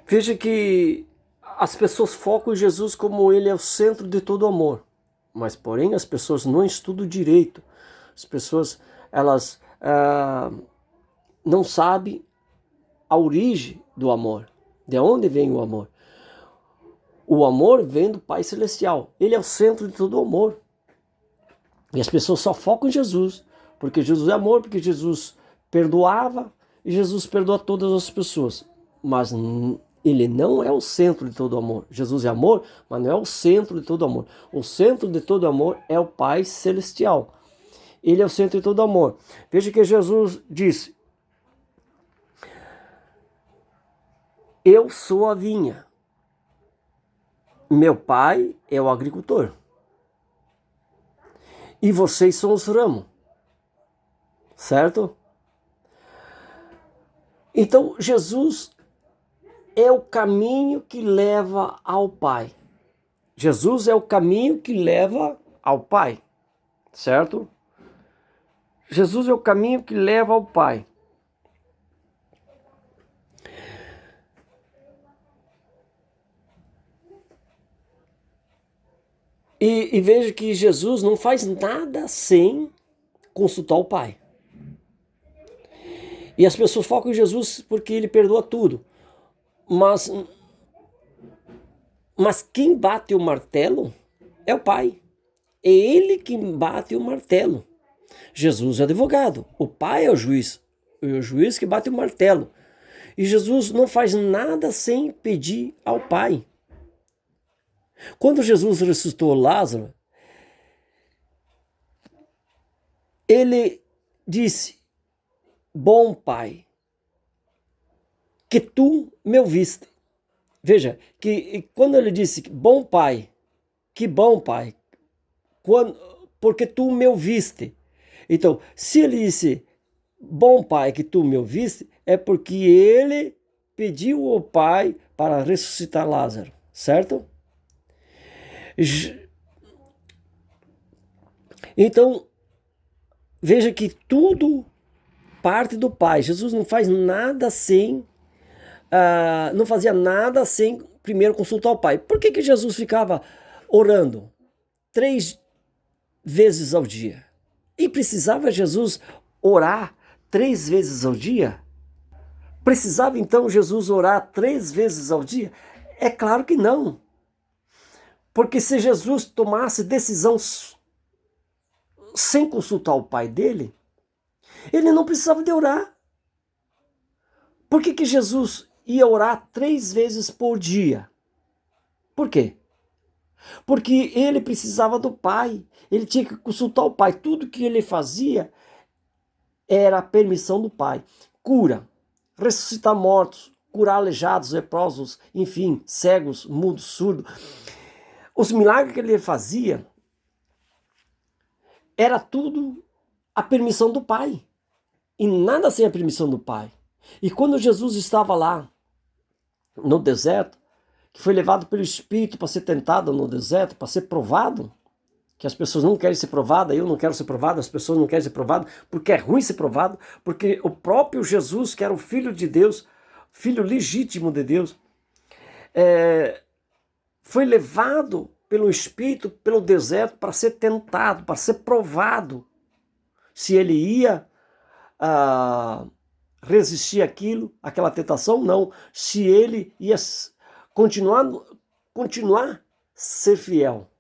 Veja que as pessoas focam em Jesus como ele é o centro de todo amor. Mas, porém, as pessoas não estudam direito. As pessoas, elas não sabem a origem do amor. De onde vem o amor? O amor vem do Pai Celestial. Ele é o centro de todo o amor. E as pessoas só focam em Jesus. Porque Jesus é amor, porque Jesus perdoava e Jesus perdoa todas as pessoas. Mas ele não é o centro de todo amor. Jesus é amor, mas não é o centro de todo amor. O centro de todo amor é o Pai Celestial. Ele é o centro de todo amor. Veja que Jesus disse: eu sou a vinha. Meu pai é o agricultor. E vocês são os ramos. Certo? Então, Jesus é o caminho que leva ao Pai. Jesus é o caminho que leva ao Pai. Certo? Jesus é o caminho que leva ao Pai. E veja que Jesus não faz nada sem consultar o Pai. E as pessoas focam em Jesus porque ele perdoa tudo. Mas quem bate o martelo é o Pai. É ele que bate o martelo. Jesus é advogado, o Pai é o juiz. É o juiz que bate o martelo. E Jesus não faz nada sem pedir ao Pai. Quando Jesus ressuscitou Lázaro, ele disse: bom Pai, que tu me ouviste. Veja, que quando ele disse bom Pai, que bom Pai, porque tu me ouviste. Então, se ele disse bom Pai, que tu me ouviste, é porque ele pediu ao Pai para ressuscitar Lázaro, certo? Então, veja que tudo parte do Pai. Jesus não faz nada sem, não fazia nada sem primeiro consultar o Pai. Por que Jesus ficava orando 3 vezes ao dia? E precisava Jesus orar 3 vezes ao dia? Precisava então Jesus orar 3 vezes ao dia? É claro que não. Porque se Jesus tomasse decisão sem consultar o Pai dele, ele não precisava de orar. Por que Jesus ia orar 3 vezes por dia? Por quê? Porque ele precisava do Pai. Ele tinha que consultar o Pai. Tudo que ele fazia era a permissão do Pai. Cura, ressuscitar mortos, curar aleijados, leprosos, enfim, cegos, mudos, surdos. Os milagres que ele fazia era tudo a permissão do Pai. E nada sem a permissão do Pai. E quando Jesus estava lá no deserto, que foi levado pelo Espírito para ser tentado no deserto, para ser provado, que as pessoas não querem ser provadas, eu não quero ser provado, as pessoas não querem ser provadas, porque é ruim ser provado, porque o próprio Jesus, que era o Filho de Deus, Filho legítimo de Deus, foi levado pelo Espírito, pelo deserto, para ser tentado, para ser provado, se ele ia resistir aquela tentação, não. Se ele ia continuar ser fiel.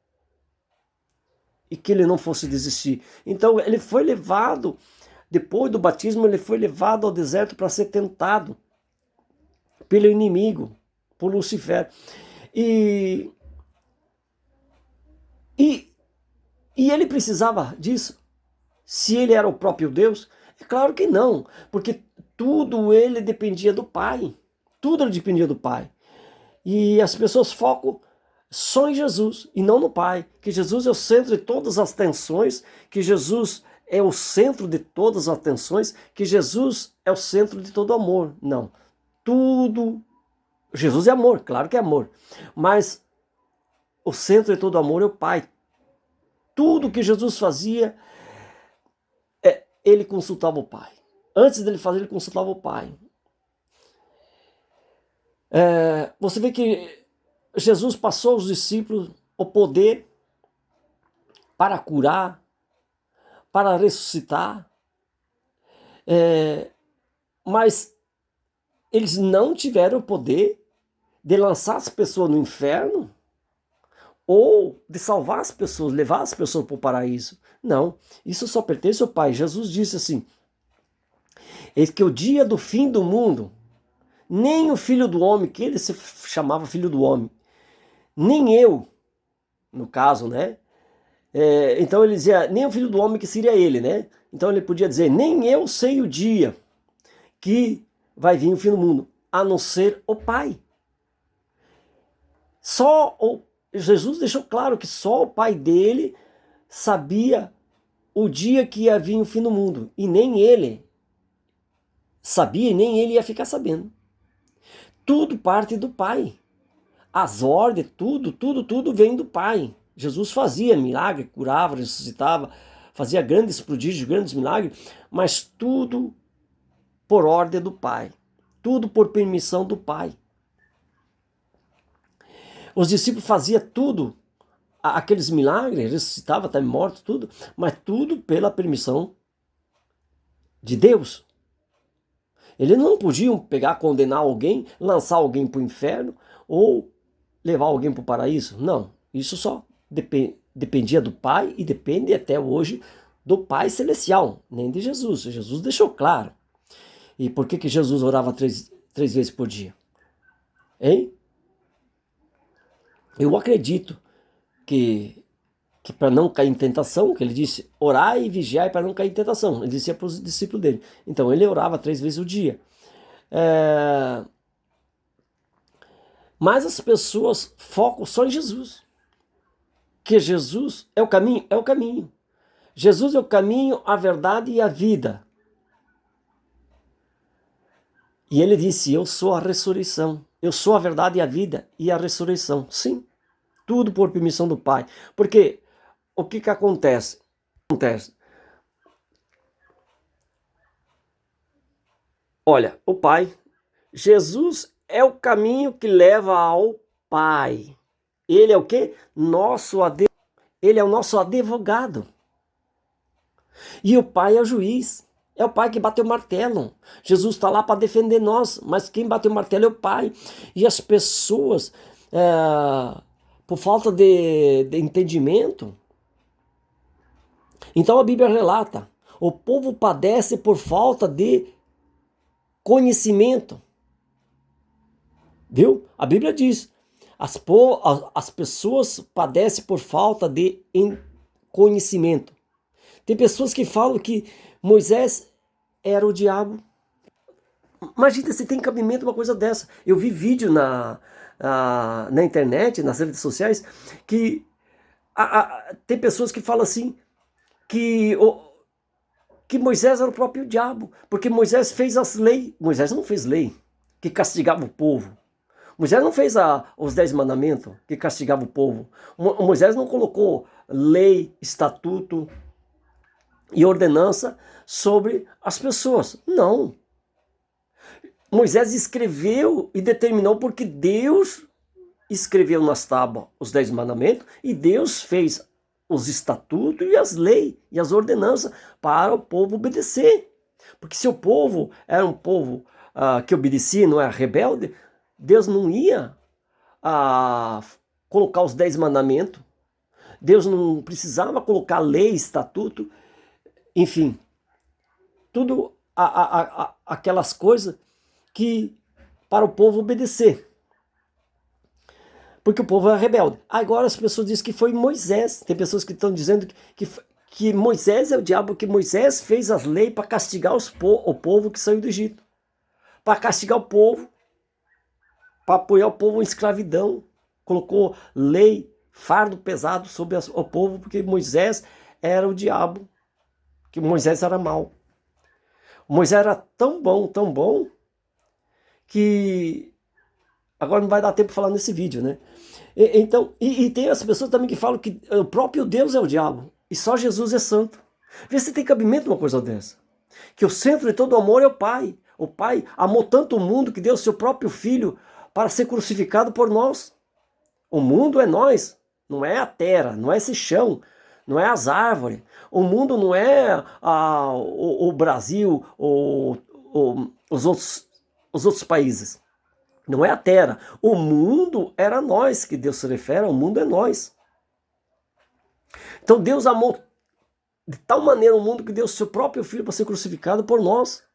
E que ele não fosse desistir. Então ele foi levado, depois do batismo, ele foi levado ao deserto para ser tentado pelo inimigo, por Lucifer. E ele precisava disso? Se ele era o próprio Deus? É claro que não, porque tudo ele dependia do Pai. Tudo ele dependia do Pai. E as pessoas focam só em Jesus e não no Pai. Que Jesus é o centro de todas as tensões, que Jesus é o centro de todas as atenções, que Jesus é o centro de todo amor. Não. Tudo. Jesus é amor, claro que é amor. Mas o centro de todo amor é o Pai. Tudo que Jesus fazia, ele consultava o Pai. Antes dele fazer, ele consultava o Pai. Você vê que Jesus passou aos discípulos o poder para curar, para ressuscitar, mas eles não tiveram o poder de lançar as pessoas no inferno ou de salvar as pessoas, levar as pessoas para o paraíso. Não, isso só pertence ao Pai. Jesus disse assim: eis que o dia do fim do mundo, nem o Filho do Homem, que ele se chamava Filho do Homem, nem eu, no caso, né? Então ele dizia, nem o Filho do Homem, que seria ele, né? Então ele podia dizer, nem eu sei o dia que vai vir o fim do mundo, a não ser o Pai. Jesus deixou claro que só o Pai dele sabia o dia que ia vir o fim do mundo, e nem ele sabia, e nem ele ia ficar sabendo. Tudo parte do Pai. As ordens, tudo vem do Pai. Jesus fazia milagre, curava, ressuscitava, fazia grandes prodígios, grandes milagres, mas tudo por ordem do Pai, tudo por permissão do Pai. Os discípulos faziam tudo, aqueles milagres, ressuscitava, até morto, tudo, mas tudo pela permissão de Deus. Eles não podiam pegar, condenar alguém, lançar alguém para o inferno ou levar alguém para o paraíso. Não, isso só dependia do Pai e depende até hoje do Pai Celestial, nem de Jesus. Jesus deixou claro. E por que Jesus orava três vezes por dia? Hein? Eu acredito que para não cair em tentação, que ele disse, orai e vigiai para não cair em tentação. Ele disse para os discípulos dele. Então ele orava 3 vezes o dia. Mas as pessoas focam só em Jesus. Que Jesus é o caminho? É o caminho. Jesus é o caminho, a verdade e a vida. E ele disse, eu sou a ressurreição. Eu sou a verdade e a vida e a ressurreição. Sim, tudo por permissão do Pai. Porque o que acontece? Olha, o Pai, Jesus é o caminho que leva ao Pai. Ele é o quê? Ele é o nosso advogado. E o Pai é o juiz. É o Pai que bateu o martelo. Jesus está lá para defender nós, mas quem bateu o martelo é o Pai. E as pessoas, por falta de entendimento, então a Bíblia relata, o povo padece por falta de conhecimento. Viu? A Bíblia diz, as pessoas padecem por falta de conhecimento. Tem pessoas que falam que Moisés era o diabo. Imagina se tem cabimento uma coisa dessa. Eu vi vídeo na internet, nas redes sociais, que tem pessoas que falam assim, que Moisés era o próprio diabo, porque Moisés fez as leis. Moisés não fez lei que castigava o povo. Moisés não fez os 10 mandamentos que castigava o povo. Moisés não colocou lei, estatuto e ordenança sobre as pessoas. Não. Moisés escreveu e determinou porque Deus escreveu nas tábuas os 10 mandamentos e Deus fez os estatutos e as leis e as ordenanças para o povo obedecer. Porque se o povo era um povo que obedecia, não era rebelde, Deus não ia colocar os 10 mandamentos. Deus não precisava colocar lei, estatuto, enfim, tudo aquelas coisas que para o povo obedecer. Porque o povo é rebelde. Agora as pessoas dizem que foi Moisés. Tem pessoas que estão dizendo que Moisés é o diabo, que Moisés fez as leis para castigar o povo que saiu do Egito. Para castigar o povo, para apoiar o povo em escravidão. Colocou lei, fardo pesado sobre o povo, porque Moisés era o diabo. Que Moisés era mau. Moisés era tão bom, que agora não vai dar tempo de falar nesse vídeo, né? Então, tem as pessoas também que falam que o próprio Deus é o diabo e só Jesus é santo. Vê se tem cabimento uma coisa dessa. Que o centro de todo amor é o Pai. O Pai amou tanto o mundo que deu o seu próprio filho para ser crucificado por nós. O mundo é nós, não é a terra, não é esse chão, não é as árvores. O mundo não é o Brasil, os outros países. Não é a terra. O mundo era nós, que Deus se refere, o mundo é nós. Então Deus amou de tal maneira o mundo que deu seu próprio Filho para ser crucificado por nós.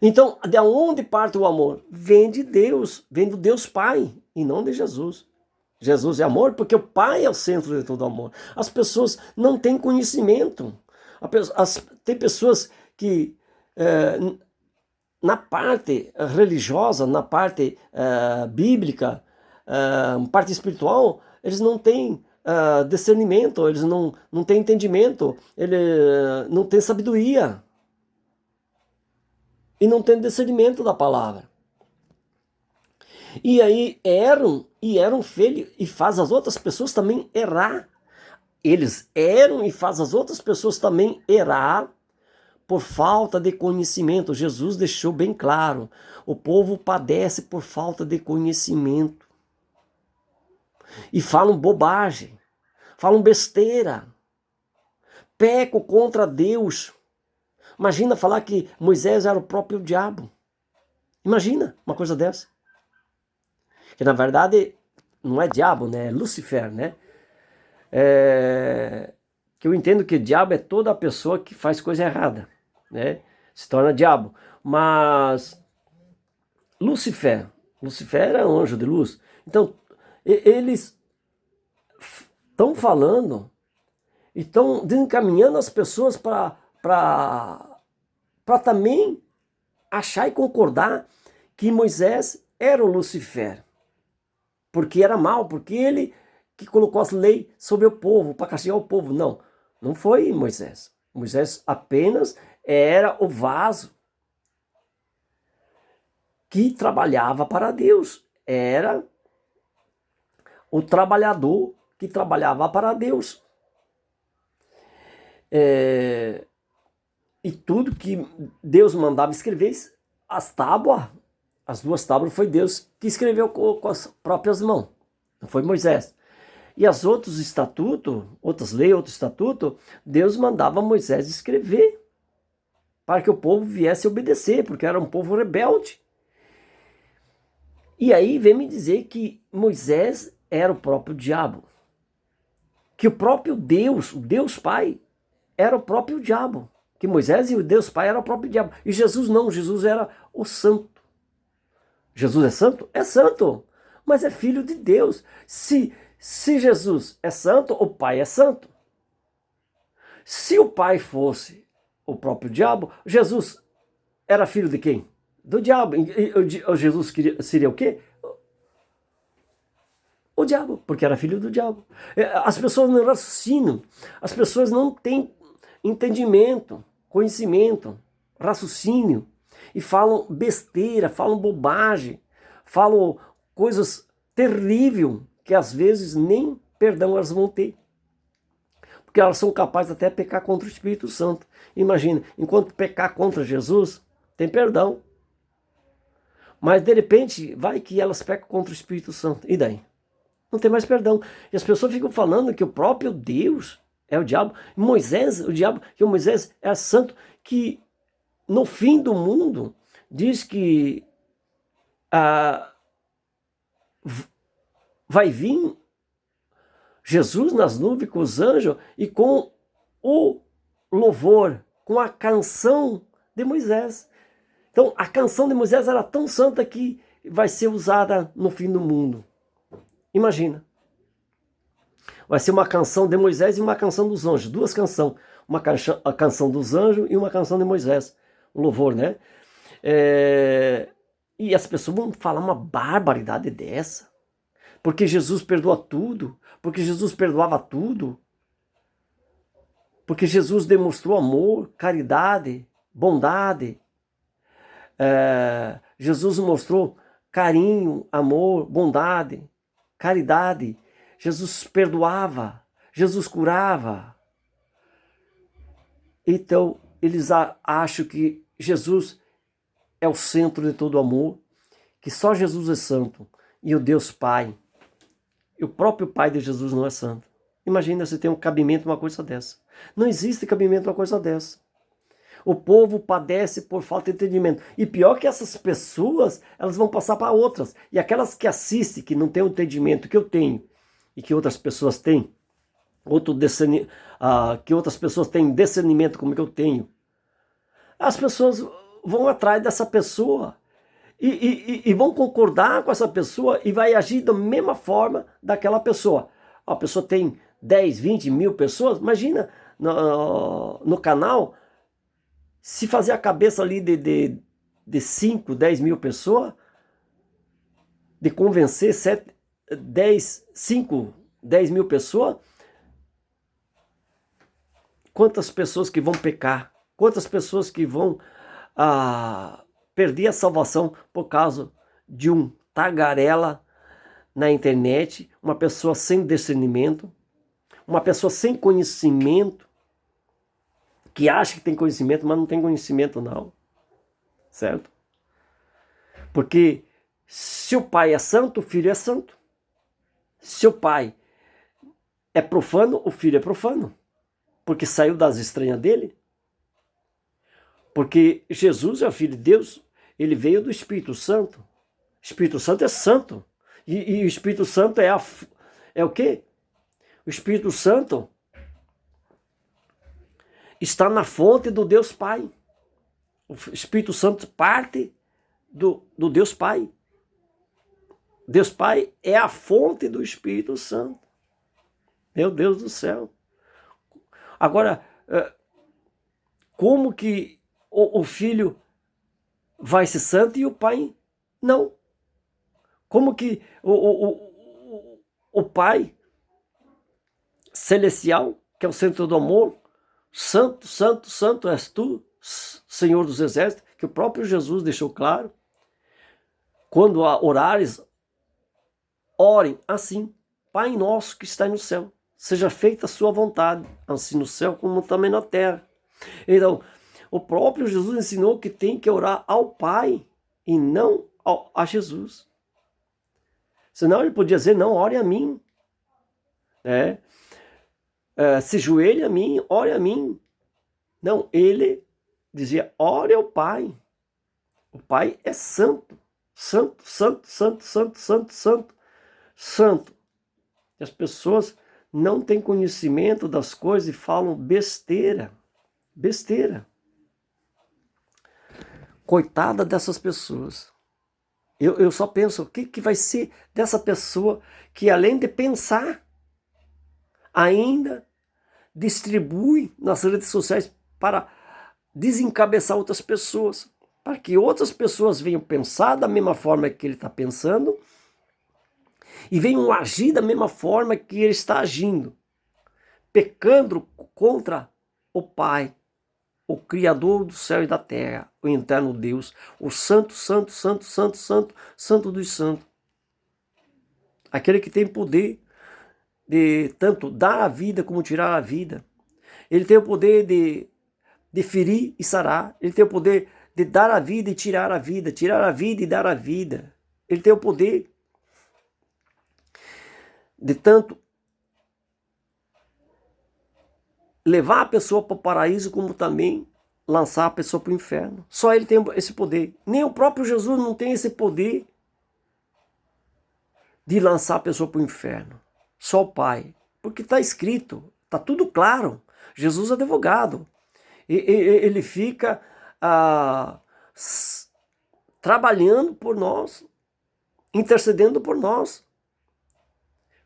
Então, de onde parte o amor? Vem de Deus, vem do Deus Pai, e não de Jesus. Jesus é amor porque o Pai é o centro de todo amor. As pessoas não têm conhecimento. Tem pessoas que, na parte religiosa, na parte bíblica, parte espiritual, eles não têm discernimento, eles não têm entendimento, eles não têm sabedoria. E não têm discernimento da palavra. E aí eram feios e faz as outras pessoas também errar. Eles eram e faz as outras pessoas também errar por falta de conhecimento. Jesus deixou bem claro, o povo padece por falta de conhecimento. E falam bobagem, falam besteira, pecam contra Deus. Imagina falar que Moisés era o próprio diabo. Imagina uma coisa dessa. Que na verdade não é diabo, né? É Lúcifer, né? Que eu entendo que o diabo é toda a pessoa que faz coisa errada, né? Se torna diabo. Mas Lúcifer era um anjo de luz. Então, eles estão falando e estão desencaminhando as pessoas para também achar e concordar que Moisés era o Lúcifer. Porque era mal, porque ele que colocou as leis sobre o povo, para castigar o povo. Não, não foi Moisés. Moisés apenas era o vaso que trabalhava para Deus. Era o trabalhador que trabalhava para Deus. E tudo que Deus mandava escrever, as duas tábuas foi Deus que escreveu com as próprias mãos, não foi Moisés. E as outros estatutos, outras leis, outros estatutos, Deus mandava Moisés escrever para que o povo viesse obedecer, porque era um povo rebelde. E aí vem me dizer que Moisés era o próprio diabo, que o próprio Deus, o Deus Pai, era o próprio diabo, que Moisés e o Deus Pai era o próprio diabo. E Jesus não, Jesus era o santo. Jesus é santo? É santo, mas é filho de Deus. Se Jesus é santo, o Pai é santo. Se o Pai fosse o próprio diabo, Jesus era filho de quem? Do diabo. E Jesus seria o quê? O diabo, porque era filho do diabo. As pessoas não raciocinam, as pessoas não têm entendimento, conhecimento, raciocínio, e falam besteira, falam bobagem, falam coisas terríveis que às vezes nem perdão elas vão ter. Porque elas são capazes até de pecar contra o Espírito Santo. Imagina, enquanto pecar contra Jesus, tem perdão. Mas de repente, vai que elas pecam contra o Espírito Santo. E daí? Não tem mais perdão. E as pessoas ficam falando que o próprio Deus é o diabo. Moisés, o diabo, que o Moisés é santo, que no fim do mundo diz que vai vir Jesus nas nuvens com os anjos e com o louvor, com a canção de Moisés. Então a canção de Moisés era tão santa que vai ser usada no fim do mundo. Imagina. Vai ser uma canção de Moisés e uma canção dos anjos. Duas canções. A canção dos anjos e uma canção de Moisés. Um louvor, né? E as pessoas vão falar uma barbaridade dessa. Porque Jesus perdoa tudo. Porque Jesus perdoava tudo. Porque Jesus demonstrou amor, caridade, bondade. Jesus mostrou carinho, amor, bondade, caridade. Jesus perdoava, Jesus curava. Então, eles acham que Jesus é o centro de todo amor, que só Jesus é santo e o Deus Pai, e o próprio Pai de Jesus não é santo. Imagina se tem um cabimento uma coisa dessa. Não existe cabimento uma coisa dessa. O povo padece por falta de entendimento. E pior que essas pessoas, elas vão passar para outras. E aquelas que assistem, que não têm o entendimento que eu tenho e que outras pessoas têm, que outras pessoas têm discernimento como que eu tenho, as pessoas vão atrás dessa pessoa e vão concordar com essa pessoa e vai agir da mesma forma daquela pessoa. A pessoa tem 10, 20 mil pessoas, imagina no canal, se fazer a cabeça ali de 5, 10 mil pessoas, de convencer 5, 10 mil pessoas, quantas pessoas que vão pecar, quantas pessoas que vão perder a salvação por causa de um tagarela na internet, uma pessoa sem discernimento, uma pessoa sem conhecimento, que acha que tem conhecimento, mas não tem conhecimento não, certo? Porque se o pai é santo, o filho é santo. Se o pai é profano, o filho é profano, porque saiu das estranhas dele. Porque Jesus é o Filho de Deus, ele veio do Espírito Santo. O Espírito Santo é santo. E o Espírito Santo é o quê? O Espírito Santo está na fonte do Deus Pai. O Espírito Santo parte do Deus Pai. Deus Pai é a fonte do Espírito Santo. Meu Deus do céu. Agora, como que o filho vai ser santo e o pai não? Como que o pai celestial, que é o centro do amor, santo, santo, santo és tu, Senhor dos Exércitos, que o próprio Jesus deixou claro, quando orares, orem assim: Pai nosso que está no céu, seja feita a sua vontade, assim no céu como também na terra. Então, o próprio Jesus ensinou que tem que orar ao Pai e não a Jesus. Senão ele podia dizer: não, ore a mim. Se joelhe a mim, ore a mim. Não, ele dizia: ore ao Pai. O Pai é santo. Santo, santo, santo, santo, santo, santo, santo. E as pessoas não têm conhecimento das coisas e falam besteira. Besteira. Coitada dessas pessoas. Eu só penso, o que vai ser dessa pessoa que, além de pensar, ainda distribui nas redes sociais para desencabeçar outras pessoas, para que outras pessoas venham pensar da mesma forma que ele está pensando e venham agir da mesma forma que ele está agindo, pecando contra o Pai, o Criador do céu e da terra, o eterno Deus, o santo, santo, santo, santo, santo, santo dos santos. Aquele que tem poder de tanto dar a vida como tirar a vida. Ele tem o poder de ferir e sarar. Ele tem o poder de dar a vida e tirar a vida e dar a vida. Ele tem o poder de tanto levar a pessoa para o paraíso, como também lançar a pessoa para o inferno. Só ele tem esse poder. Nem o próprio Jesus não tem esse poder de lançar a pessoa para o inferno. Só o Pai. Porque está escrito, está tudo claro. Jesus é advogado. Ele fica trabalhando por nós, intercedendo por nós.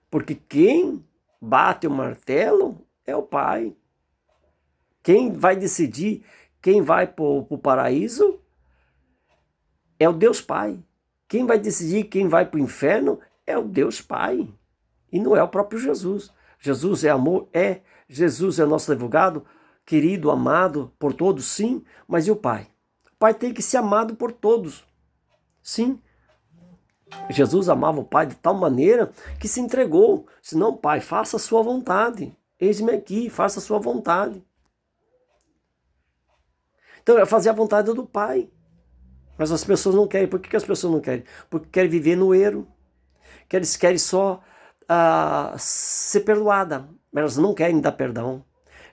Porque quem bate o martelo é o Pai. Quem vai decidir quem vai para o paraíso é o Deus Pai. Quem vai decidir quem vai para o inferno é o Deus Pai. E não é o próprio Jesus. Jesus é amor? É. Jesus é nosso advogado, querido, amado por todos, sim. Mas e o Pai? O Pai tem que ser amado por todos. Sim. Jesus amava o Pai de tal maneira que se entregou. Senão, Pai, faça a sua vontade. Eis-me aqui, faça a sua vontade. Então, é fazer a vontade do Pai. Mas as pessoas não querem. Por que as pessoas não querem? Porque querem viver no erro, que eles querem só ser perdoada. Elas não querem dar perdão.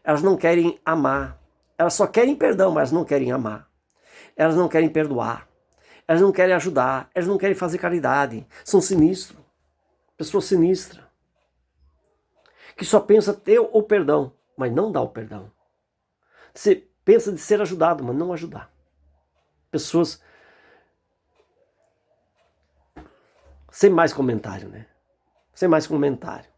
Elas não querem amar. Elas só querem perdão, mas não querem amar. Elas não querem perdoar. Elas não querem ajudar. Elas não querem fazer caridade. São sinistros. Pessoa sinistra. Que só pensa ter o perdão, mas não dá o perdão. Você pensa de ser ajudado, mas não ajudar. Pessoas sem mais comentário, né? Sem mais comentário.